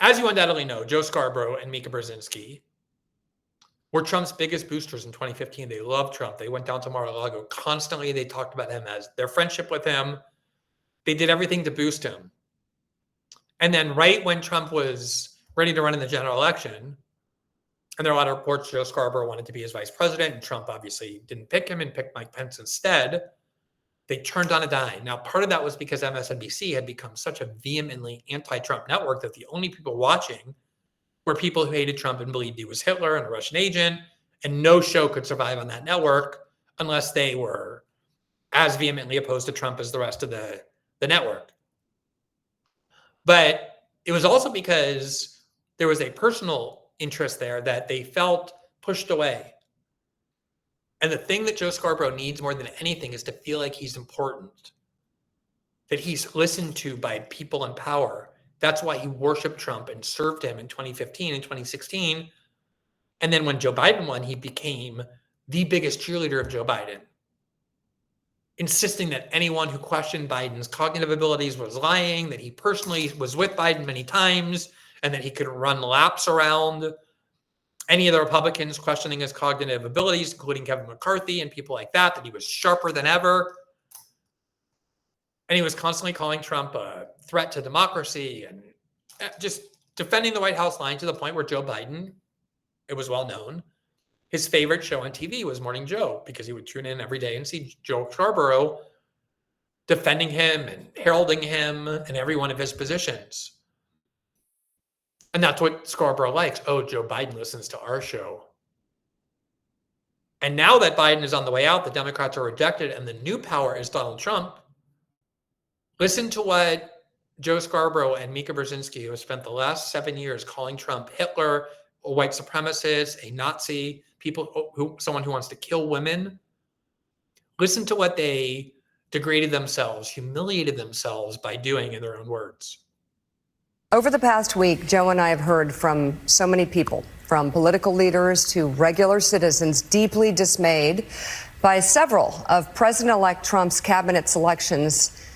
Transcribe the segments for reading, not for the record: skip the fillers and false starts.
As you undoubtedly know, Joe Scarborough and Mika Brzezinski were Trump's biggest boosters in 2015. They loved Trump. They went down to Mar-a-Lago constantly. They talked about him as their friendship with him. They did everything to boost him. And then right when Trump was ready to run in the general election, and there are a lot of reports Joe Scarborough wanted to be his vice president, and Trump obviously didn't pick him and picked Mike Pence instead, they turned on a dime. Now, part of that was because MSNBC had become such a vehemently anti-Trump network that the only people watching were people who hated Trump and believed he was Hitler and a Russian agent, and no show could survive on that network unless they were as vehemently opposed to Trump as the rest of the network. But it was also because there was a personal interest there that they felt pushed away. And the thing that Joe Scarborough needs more than anything is to feel like he's important, that he's listened to by people in power. That's why he worshiped Trump and served him in 2015 and 2016. And then when Joe Biden won, he became the biggest cheerleader of Joe Biden, insisting that anyone who questioned Biden's cognitive abilities was lying, that he personally was with Biden many times, and that he could run laps around any of the Republicans questioning his cognitive abilities, including Kevin McCarthy and people like that he was sharper than ever. And he was constantly calling Trump a threat to democracy and just defending the White House line to the point where Joe Biden, it was well known, his favorite show on TV was Morning Joe, because he would tune in every day and see Joe Scarborough defending him and heralding him in every one of his positions. And that's what Scarborough likes. Oh, Joe Biden listens to our show. And now that Biden is on the way out, the Democrats are rejected, and the new power is Donald Trump. Listen to what Joe Scarborough and Mika Brzezinski, who have spent the last 7 years calling Trump Hitler, a white supremacist, a Nazi, someone who wants to kill women. Listen to what they degraded themselves, humiliated themselves by doing in their own words. Over the past week, Joe and I have heard from so many people, from political leaders to regular citizens, deeply dismayed by several of President-elect Trump's cabinet selections,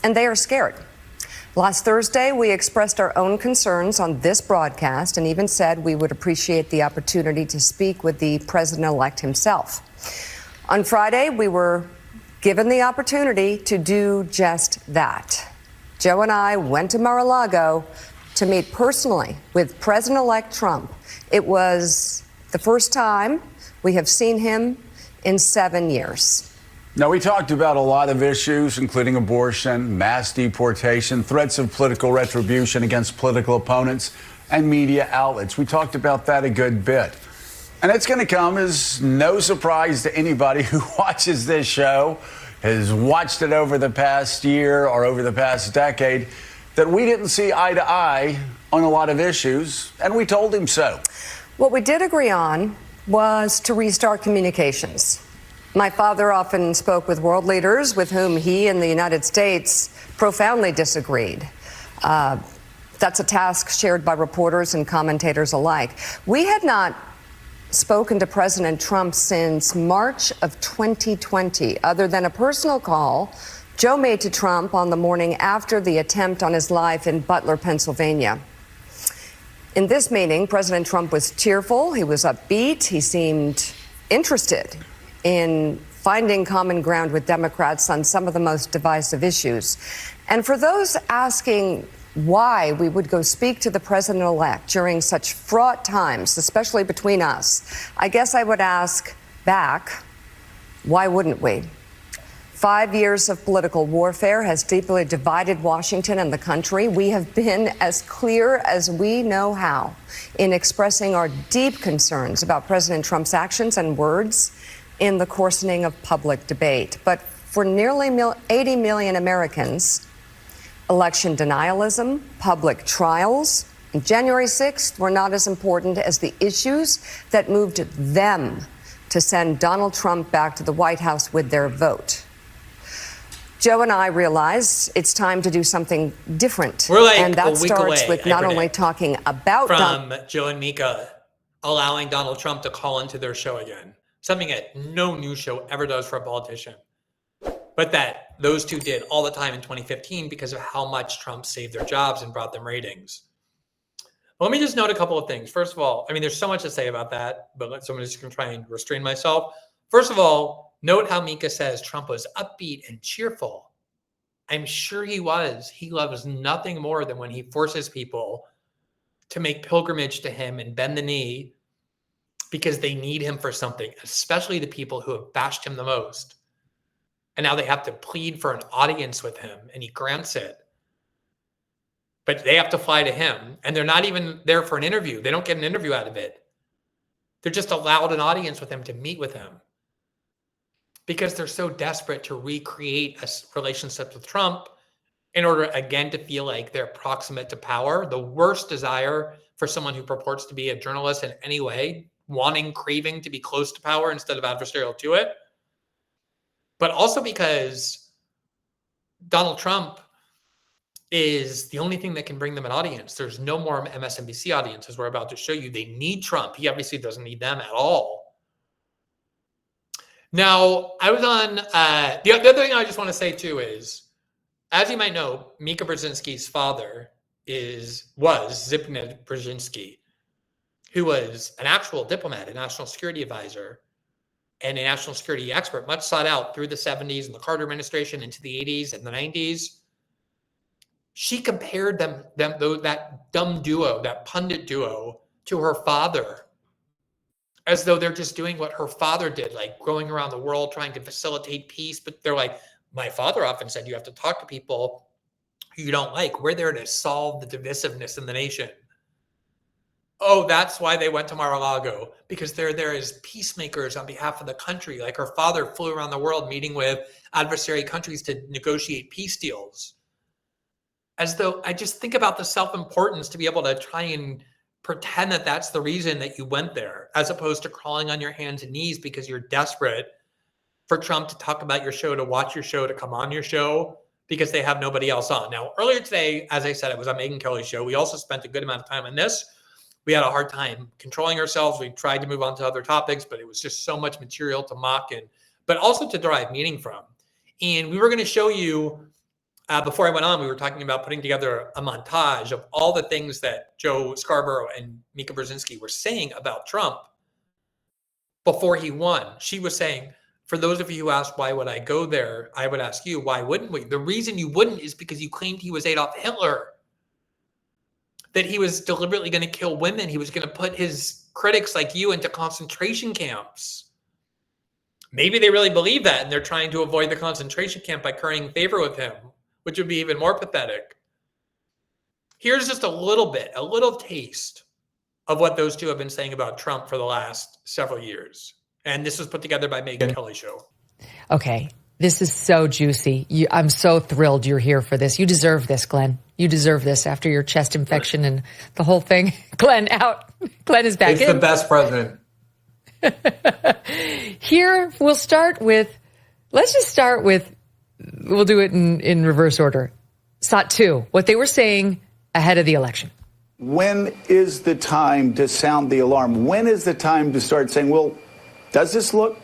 and they are scared. Last Thursday, we expressed our own concerns on this broadcast and even said we would appreciate the opportunity to speak with the president-elect himself. On Friday, we were given the opportunity to do just that. Joe and I went to Mar-a-Lago to meet personally with President-elect Trump. It was the first time we have seen him in 7 years. Now, we talked about a lot of issues, including abortion, mass deportation, threats of political retribution against political opponents, and media outlets. We talked about that a good bit. And it's going to come as no surprise to anybody who watches this show, has watched it over the past year or over the past decade, that we didn't see eye to eye on a lot of issues, and we told him so. What we did agree on was to restart communications. My father often spoke with world leaders with whom he and the United States profoundly disagreed. That's a task shared by reporters and commentators alike. We had not spoken to President Trump since March of 2020, other than a personal call Joe made to Trump on the morning after the attempt on his life in Butler, Pennsylvania. In this meeting, President Trump was cheerful, he was upbeat, he seemed interested in finding common ground with Democrats on some of the most divisive issues. And for those asking why we would go speak to the president-elect during such fraught times, especially between us, I guess I would ask back, why wouldn't we? 5 years of political warfare has deeply divided Washington and the country. We have been as clear as we know how in expressing our deep concerns about President Trump's actions and words in the coarsening of public debate. But for nearly 80 million Americans, election denialism, public trials, and January 6th were not as important as the issues that moved them to send Donald Trump back to the White House with their vote. Joe and I realized it's time to do something different. We're like and that a week starts away, with not only talking about from Joe and Mika allowing Donald Trump to call into their show again. Something that no news show ever does for a politician. But that those two did all the time in 2015 because of how much Trump saved their jobs and brought them ratings. Let me just note a couple of things. First of all, I mean, there's so much to say about that, but so I'm just going to try and restrain myself. First of all, note how Mika says Trump was upbeat and cheerful. I'm sure he was. He loves nothing more than when he forces people to make pilgrimage to him and bend the knee because they need him for something, especially the people who have bashed him the most. And now they have to plead for an audience with him, and he grants it. But they have to fly to him, and they're not even there for an interview. They don't get an interview out of it. They're just allowed an audience with him to meet with him because they're so desperate to recreate a relationship with Trump in order, again, to feel like they're proximate to power. The worst desire for someone who purports to be a journalist in any way, craving to be close to power instead of adversarial to it. But also because Donald Trump is the only thing that can bring them an audience. There's no more MSNBC audience, as we're about to show you. They need Trump. He obviously doesn't need them at all. Now, I was on, the other thing I just want to say too is, as you might know, Mika Brzezinski's father was Zbigniew Brzezinski, who was an actual diplomat, a national security advisor, and a national security expert, much sought out through the 70s and the Carter administration into the 80s and the 90s. She compared that dumb duo, that pundit duo, to her father, as though they're just doing what her father did, like going around the world trying to facilitate peace. But they're like, my father often said, you have to talk to people who you don't like. We're there to solve the divisiveness in the nation. Oh, that's why they went to Mar-a-Lago, because they're there as peacemakers on behalf of the country. Like her father flew around the world meeting with adversary countries to negotiate peace deals. As though I just think about the self-importance to be able to try and pretend that that's the reason that you went there, as opposed to crawling on your hands and knees because you're desperate for Trump to talk about your show, to watch your show, to come on your show, because they have nobody else on. Now, earlier today, as I said, it was on Megyn Kelly's show. We also spent a good amount of time on this. We had a hard time controlling ourselves. We tried to move on to other topics, but it was just so much material to mock but also to derive meaning from. And we were going to show you, before I went on, we were talking about putting together a montage of all the things that Joe Scarborough and Mika Brzezinski were saying about Trump before he won. She was saying, for those of you who asked, why would I go there? I would ask you, why wouldn't we? The reason you wouldn't is because you claimed he was Adolf Hitler, that he was deliberately going to kill women. He was going to put his critics like you into concentration camps. Maybe they really believe that, and they're trying to avoid the concentration camp by currying favor with him, which would be even more pathetic. Here's just a little taste of what those two have been saying about Trump for the last several years. And this was put together by Megyn Kelly's show. Okay, this is so juicy. I'm so thrilled you're here for this. You deserve this, Glenn. You deserve this after your chest infection and the whole thing. Glenn out. Glenn is back in. He's the best president. Here, let's just start with, we'll do it in reverse order. SOT 2, what they were saying ahead of the election. When is the time to sound the alarm? When is the time to start saying, well, does this look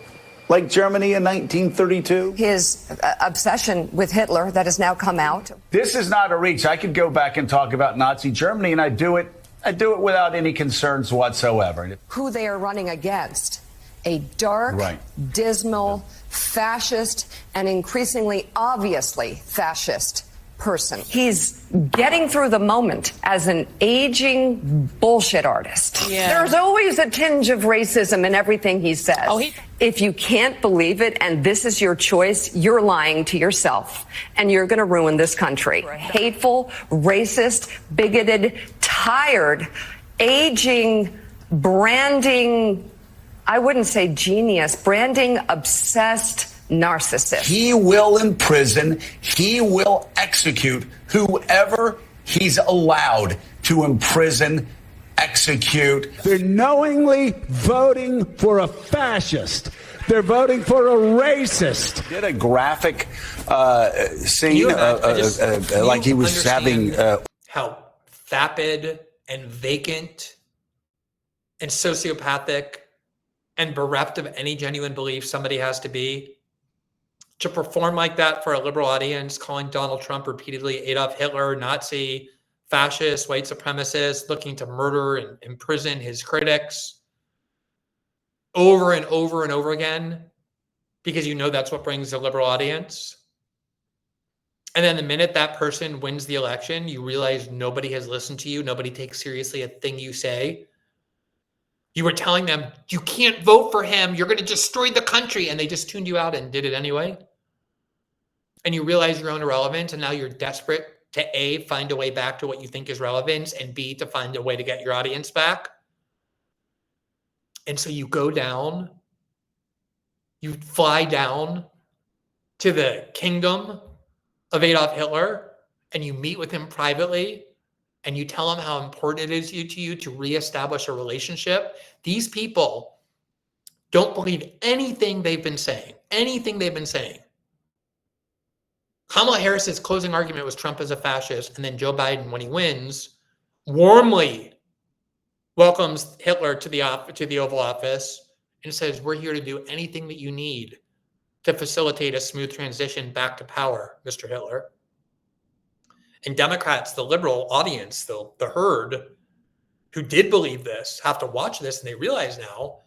like Germany in 1932? His obsession with Hitler that has now come out. This is not a reach. I could go back and talk about Nazi Germany, and I do it without any concerns whatsoever. Who they are running against. A dark, dismal, fascist, and increasingly obviously fascist person. He's getting through the moment as an aging bullshit artist. Yeah. There's always a tinge of racism in everything he says. If you can't believe it and this is your choice, you're lying to yourself and you're going to ruin this country. Hateful, racist, bigoted, tired, aging, branding, I wouldn't say genius, branding obsessed narcissist. He will imprison, he will execute whoever he's allowed to imprison, execute. They're knowingly voting for a fascist. They're voting for a racist. Did a graphic scene like he was having how vapid and vacant and sociopathic and bereft of any genuine belief somebody has to be to perform like that for a liberal audience, calling Donald Trump repeatedly Adolf Hitler, Nazi, fascist, white supremacist, looking to murder and imprison his critics over and over and over again, because you know that's what brings the liberal audience. And then the minute that person wins the election, you realize nobody has listened to you. Nobody takes seriously a thing you say. You were telling them, you can't vote for him. You're going to destroy the country. And they just tuned you out and did it anyway. And you realize your own irrelevance. And now you're desperate to A, find a way back to what you think is relevance, and B, to find a way to get your audience back. And so you go down, you fly down to the kingdom of Adolf Hitler, and you meet with him privately, and you tell him how important it is to you to reestablish a relationship. These people don't believe anything they've been saying, Kamala Harris's closing argument was Trump is a fascist, and then Joe Biden, when he wins, warmly welcomes Hitler to the Oval Office and says, we're here to do anything that you need to facilitate a smooth transition back to power, Mr. Hitler. And Democrats, the liberal audience, the herd who did believe this, have to watch this, and they realize now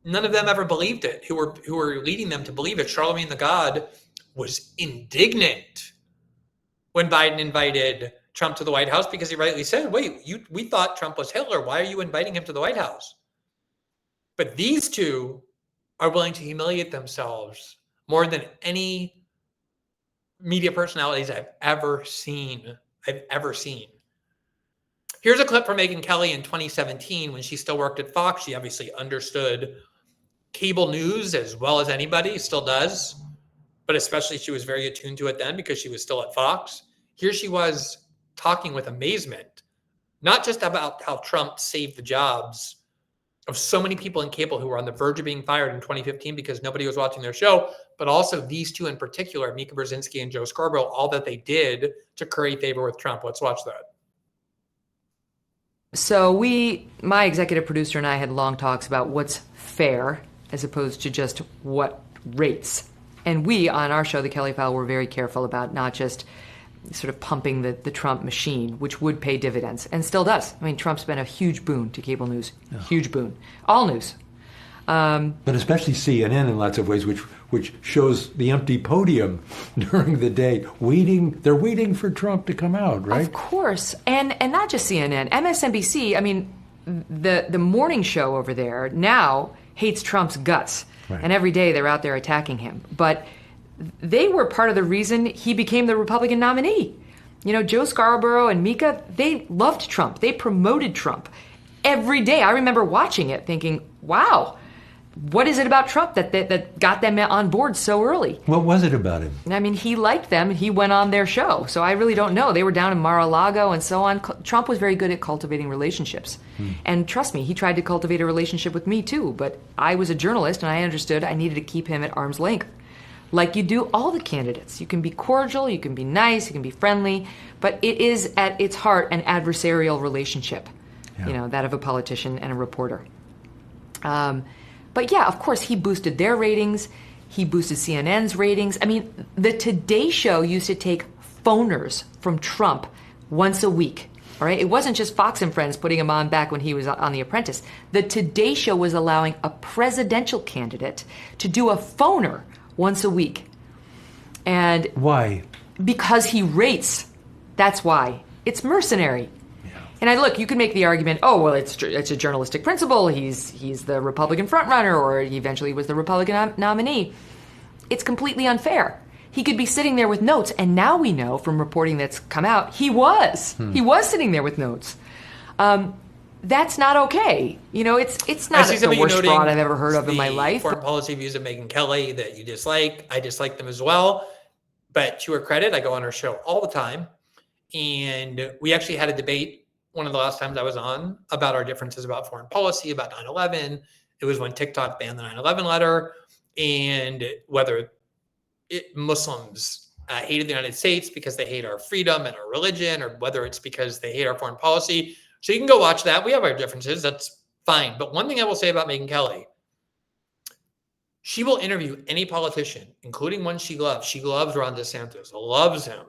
none of them ever believed it, who were leading them to believe it. Charlemagne the God was indignant when Biden invited Trump to the White House, because he rightly said, wait, we thought Trump was Hitler. Why are you inviting him to the White House? But these two are willing to humiliate themselves more than any media personalities I've ever seen. Here's a clip from Megyn Kelly in 2017 when she still worked at Fox. She obviously understood cable news as well as anybody, still does. But especially she was very attuned to it then because she was still at Fox. Here she was talking with amazement, not just about how Trump saved the jobs of so many people in cable who were on the verge of being fired in 2015 because nobody was watching their show, but also these two in particular, Mika Brzezinski and Joe Scarborough, all that they did to curry favor with Trump. Let's watch that. So my executive producer and I had long talks about what's fair as opposed to just what rates. And we, on our show, The Kelly File, were very careful about not just sort of pumping the Trump machine, which would pay dividends, and still does. I mean, Trump's been a huge boon to cable news, huge boon. All news. But especially CNN in lots of ways, which shows the empty podium during the day, they're waiting for Trump to come out, right? Of course. And not just CNN. MSNBC, I mean, the morning show over there now hates Trump's guts. Right. And every day they're out there attacking him. But they were part of the reason he became the Republican nominee. You know, Joe Scarborough and Mika, they loved Trump. They promoted Trump every day. I remember watching it thinking, wow, what is it about Trump that got them on board so early? What was it about him? I mean, he liked them and he went on their show. So I really don't know. They were down in Mar-a-Lago and so on. Trump was very good at cultivating relationships. And trust me, he tried to cultivate a relationship with me too. But I was a journalist and I understood I needed to keep him at arm's length. Like you do all the candidates. You can be cordial, you can be nice, you can be friendly, but it is at its heart an adversarial relationship, you know, that of a politician and a reporter. But yeah, of course, he boosted their ratings. He boosted CNN's ratings. I mean, the Today Show used to take phoners from Trump once a week. All right, it wasn't just Fox and Friends putting him on back when he was on The Apprentice. The Today Show was allowing a presidential candidate to do a phoner once a week. And why? Because he rates. That's why. It's mercenary. Yeah. And look, you can make the argument, oh, well, it's a journalistic principle. He's the Republican frontrunner, or he eventually was the Republican nominee. It's completely unfair. He could be sitting there with notes, and now we know from reporting that's come out, he was. He was sitting there with notes. That's not okay. You know, it's not the worst fraud I've ever heard of in my life. Foreign policy views of Megyn Kelly that you dislike. I dislike them as well. But to her credit, I go on her show all the time. And we actually had a debate one of the last times I was on about our differences about foreign policy, about 9/11. It was when TikTok banned the 9/11 letter, and whether Muslims hated the United States because they hate our freedom and our religion, or whether it's because they hate our foreign policy. So you can go watch that. We have our differences. That's fine. But one thing I will say about Megyn Kelly, she will interview any politician, including one she loves. She loves Ron DeSantis, loves him.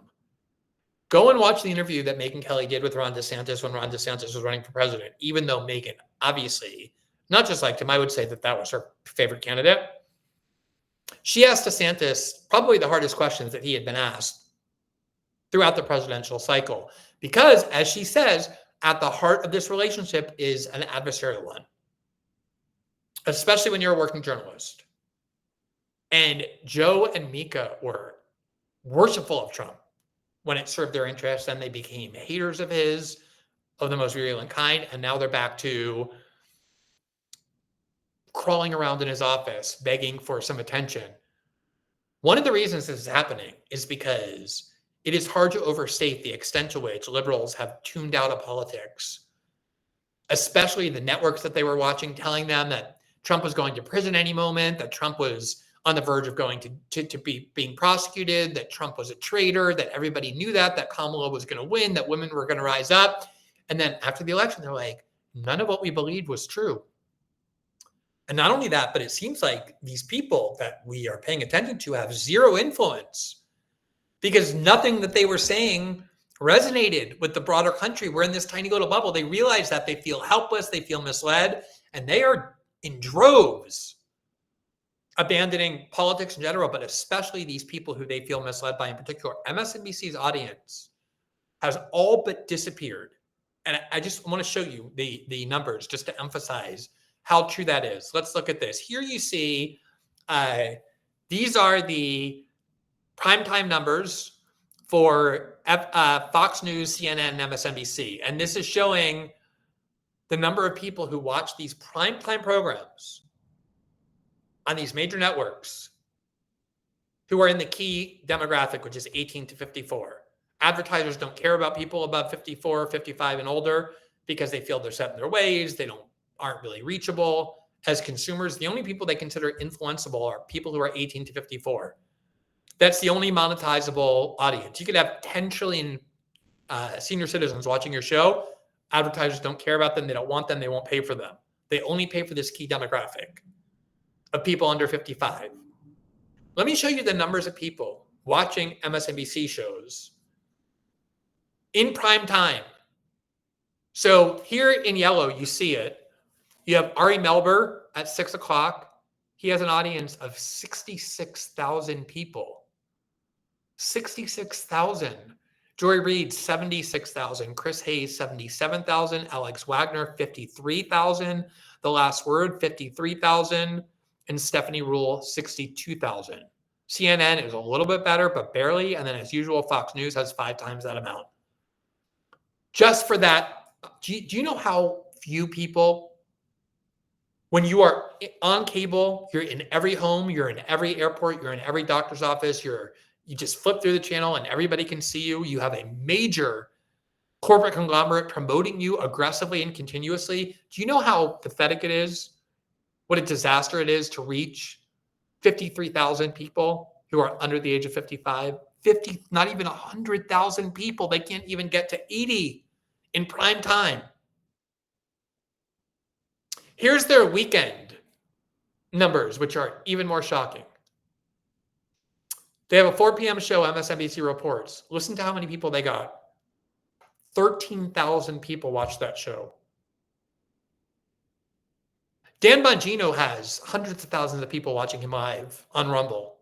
Go and watch the interview that Megyn Kelly did with Ron DeSantis when Ron DeSantis was running for president, even though Megyn obviously not just liked him, I would say that that was her favorite candidate. She asked DeSantis probably the hardest questions that he had been asked throughout the presidential cycle. Because, as she says, at the heart of this relationship is an adversarial one, especially when you're a working journalist. And Joe and Mika were worshipful of Trump when it served their interests, and they became haters of his, of the most virulent kind, and now they're back to crawling around in his office, begging for some attention. One of the reasons this is happening is because it is hard to overstate the extent to which liberals have tuned out of politics, especially the networks that they were watching, telling them that Trump was going to prison any moment, that Trump was on the verge of going to be being prosecuted, that Trump was a traitor, that everybody knew that Kamala was going to win, that women were going to rise up. And then after the election, they're like, none of what we believed was true. And not only that, but it seems like these people that we are paying attention to have zero influence because nothing that they were saying resonated with the broader country. We're in this tiny little bubble. They realize that, they feel helpless, they feel misled, and they are in droves abandoning politics in general, but especially these people who they feel misled by in particular. MSNBC's audience has all but disappeared. And I just want to show you the numbers just to emphasize how true that is. Let's look at this. Here you see, these are the primetime numbers for Fox News, CNN, and MSNBC. And this is showing the number of people who watch these primetime programs on these major networks who are in the key demographic, which is 18 to 54. Advertisers don't care about people above 54, 55 and older because they feel they're set in their ways. They aren't really reachable. As consumers, the only people they consider influenceable are people who are 18 to 54. That's the only monetizable audience. You could have 10 trillion senior citizens watching your show. Advertisers don't care about them. They don't want them. They won't pay for them. They only pay for this key demographic of people under 55. Let me show you the numbers of people watching MSNBC shows in prime time. So here in yellow, you see it. You have Ari Melber at 6 o'clock. He has an audience of 66,000 people. 66,000. Joy Reid, 76,000. Chris Hayes, 77,000. Alex Wagner, 53,000. The Last Word, 53,000. And Stephanie Rule, 62,000. CNN is a little bit better, but barely. And then as usual, Fox News has 5 times that amount. Just for that, do you know how few people, when you are on cable, you're in every home, you're in every airport, you're in every doctor's office, you just flip through the channel and everybody can see you. You have a major corporate conglomerate promoting you aggressively and continuously. Do you know how pathetic it is? What a disaster it is to reach 53,000 people who are under the age of 55. 50, not even 100,000 people. They can't even get to 80 in prime time. Here's their weekend numbers, which are even more shocking. They have a 4 p.m. show, MSNBC reports. Listen to how many people they got. 13,000 people watched that show. Dan Bongino has hundreds of thousands of people watching him live on Rumble.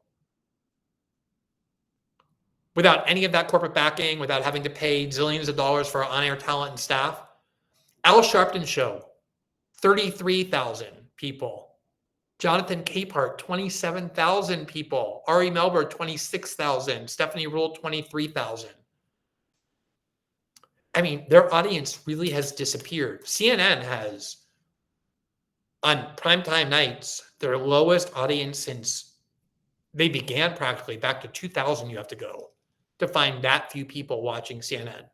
Without any of that corporate backing, without having to pay zillions of dollars for on-air talent and staff. Al Sharpton show, 33,000 people. Jonathan Capehart, 27,000 people. Ari Melber, 26,000. Stephanie Rule, 23,000. I mean, their audience really has disappeared. CNN has, on primetime nights, their lowest audience since they began practically back to 2000. You have to go to find that few people watching CNN.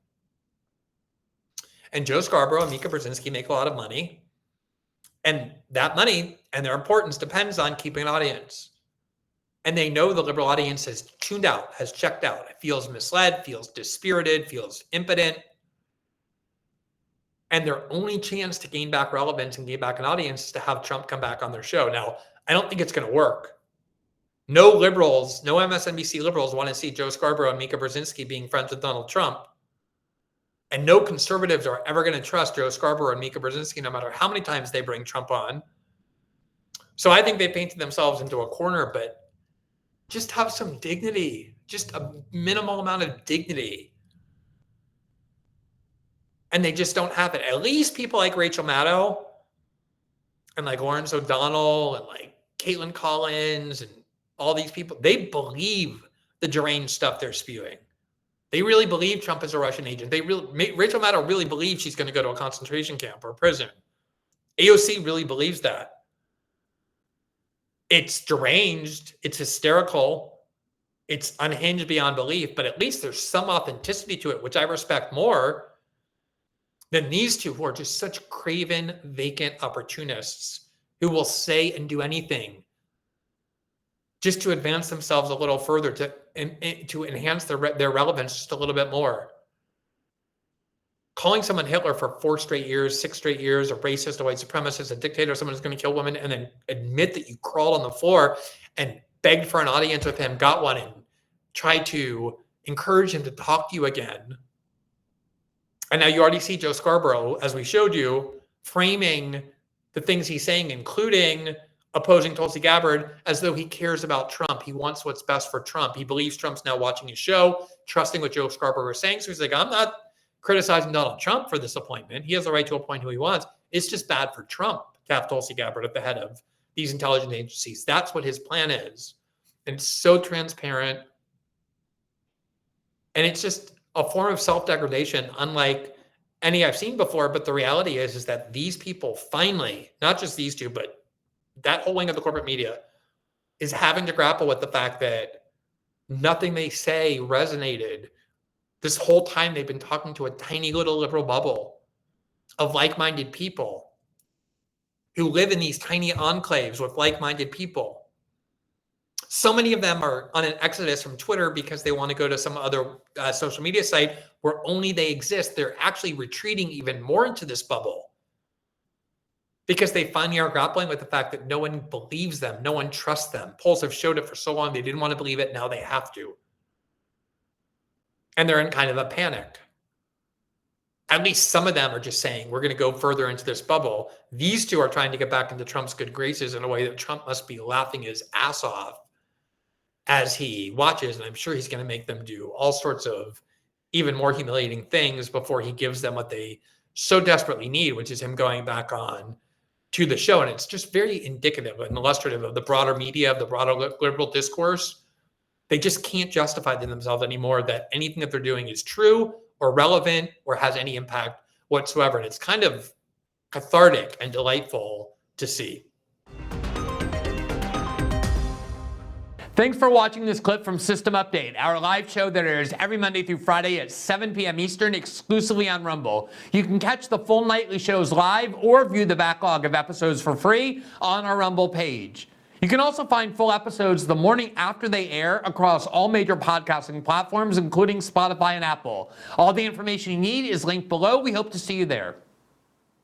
And Joe Scarborough and Mika Brzezinski make a lot of money. And that money and their importance depends on keeping an audience. And they know the liberal audience has tuned out, has checked out. It feels misled, feels dispirited, feels impotent. And their only chance to gain back relevance and gain back an audience is to have Trump come back on their show. Now, I don't think it's going to work. No liberals, no MSNBC liberals want to see Joe Scarborough and Mika Brzezinski being friends with Donald Trump. And no conservatives are ever going to trust Joe Scarborough and Mika Brzezinski, no matter how many times they bring Trump on. So I think they painted themselves into a corner, but just have some dignity, just a minimal amount of dignity. And they just don't have it. At least people like Rachel Maddow and like Lawrence O'Donnell and like Caitlin Collins and all these people, they believe the deranged stuff they're spewing. They really believe Trump is a Russian agent. Rachel Maddow really believes she's going to go to a concentration camp or a prison. AOC really believes that. It's deranged. It's hysterical. It's unhinged beyond belief, but at least there's some authenticity to it, which I respect more than these two who are just such craven, vacant opportunists who will say and do anything just to advance themselves a little further, to enhance their relevance just a little bit more. Calling someone Hitler for 4 straight years, 6 straight years, a racist, a white supremacist, a dictator, someone who's going to kill women, and then admit that you crawled on the floor and begged for an audience with him, got one, and tried to encourage him to talk to you again. And now you already see Joe Scarborough, as we showed you, framing the things he's saying, including opposing Tulsi Gabbard, as though he cares about Trump. He wants what's best for Trump. He believes Trump's now watching his show, trusting what Joe Scarborough is saying. So he's like, I'm not criticizing Donald Trump for this appointment. He has the right to appoint who he wants. It's just bad for Trump to have Tulsi Gabbard at the head of these intelligence agencies. That's what his plan is. And it's so transparent. And it's just a form of self-degradation, unlike any I've seen before. But the reality is that these people finally, not just these two, but that whole wing of the corporate media is having to grapple with the fact that nothing they say resonated. This whole time they've been talking to a tiny little liberal bubble of like-minded people who live in these tiny enclaves with like-minded people. So many of them are on an exodus from Twitter because they want to go to some other social media site where only they exist. They're actually retreating even more into this bubble because they finally are grappling with the fact that no one believes them. No one trusts them. Polls have showed it for so long. They didn't want to believe it. Now they have to. And they're in kind of a panic. At least some of them are just saying, we're going to go further into this bubble. These two are trying to get back into Trump's good graces in a way that Trump must be laughing his ass off as he watches. And I'm sure he's going to make them do all sorts of even more humiliating things before he gives them what they so desperately need, which is him going back on to the show. And it's just very indicative and illustrative of the broader media, of the broader liberal discourse. They just can't justify to themselves anymore that anything that they're doing is true or relevant or has any impact whatsoever. And it's kind of cathartic and delightful to see. Thanks for watching this clip from System Update, our live show that airs every Monday through Friday at 7 p.m. Eastern, exclusively on Rumble. You can catch the full nightly shows live or view the backlog of episodes for free on our Rumble page. You can also find full episodes the morning after they air across all major podcasting platforms, including Spotify and Apple. All the information you need is linked below. We hope to see you there.